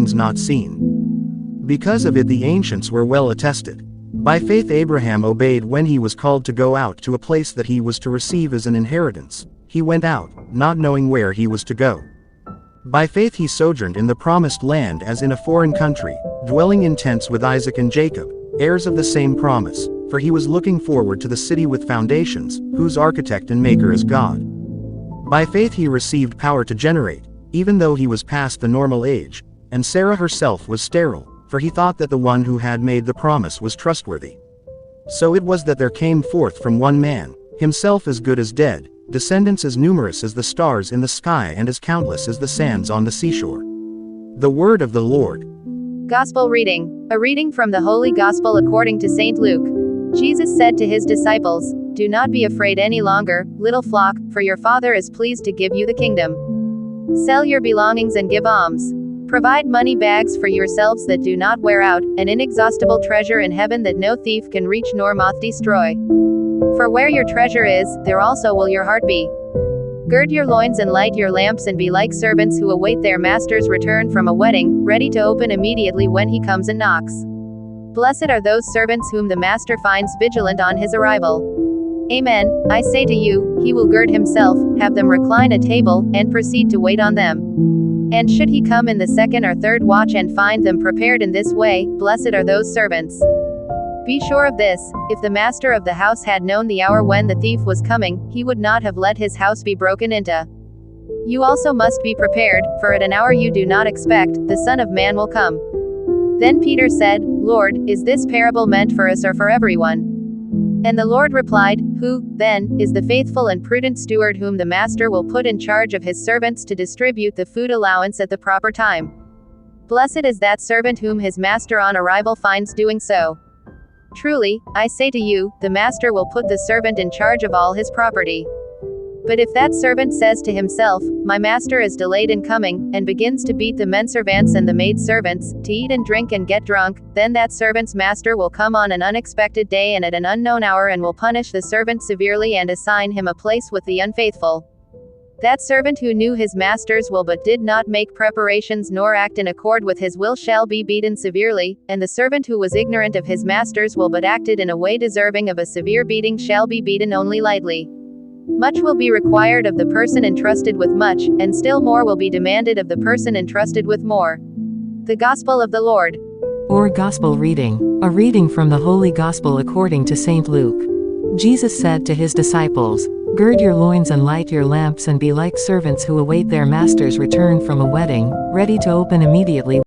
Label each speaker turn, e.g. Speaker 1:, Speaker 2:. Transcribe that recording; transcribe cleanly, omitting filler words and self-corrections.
Speaker 1: things not seen. Because of it the ancients were well attested. By faith Abraham obeyed when he was called to go out to a place that he was to receive as an inheritance. He went out, not knowing where he was to go. By faith he sojourned in the promised land as in a foreign country, dwelling in tents with Isaac and Jacob, heirs of the same promise, for he was looking forward to the city with foundations, whose architect and maker is God. By faith he received power to generate, even though he was past the normal age, and Sarah herself was sterile, for he thought that the one who had made the promise was trustworthy. So it was that there came forth from one man, himself as good as dead, descendants as numerous as the stars in the sky and as countless as the sands on the seashore. The word of the Lord.
Speaker 2: Gospel reading. A reading from the Holy Gospel according to St. Luke. Jesus said to his disciples, "Do not be afraid any longer, little flock, for your Father is pleased to give you the kingdom. Sell your belongings and give alms. Provide money bags for yourselves that do not wear out, an inexhaustible treasure in heaven that no thief can reach nor moth destroy. For where your treasure is, there also will your heart be. Gird your loins and light your lamps and be like servants who await their master's return from a wedding, ready to open immediately when he comes and knocks. Blessed are those servants whom the master finds vigilant on his arrival. Amen, I say to you, he will gird himself, have them recline at table, and proceed to wait on them. And should he come in the second or third watch and find them prepared in this way, blessed are those servants. Be sure of this, if the master of the house had known the hour when the thief was coming, he would not have let his house be broken into. You also must be prepared, for at an hour you do not expect, the Son of Man will come." Then Peter said, "Lord, is this parable meant for us or for everyone?" And the Lord replied, "Who, then, is the faithful and prudent steward whom the master will put in charge of his servants to distribute the food allowance at the proper time? Blessed is that servant whom his master on arrival finds doing so. Truly, I say to you, the master will put the servant in charge of all his property. But if that servant says to himself, 'My master is delayed in coming,' and begins to beat the menservants and the maidservants, to eat and drink and get drunk, then that servant's master will come on an unexpected day and at an unknown hour and will punish the servant severely and assign him a place with the unfaithful. That servant who knew his master's will but did not make preparations nor act in accord with his will shall be beaten severely, and the servant who was ignorant of his master's will but acted in a way deserving of a severe beating shall be beaten only lightly. Much will be required of the person entrusted with much, and still more will be demanded of the person entrusted with more." The Gospel of the Lord.
Speaker 3: Or Gospel reading. A reading from the Holy Gospel according to St. Luke. Jesus said to his disciples, "Gird your loins and light your lamps and be like servants who await their master's return from a wedding, ready to open immediately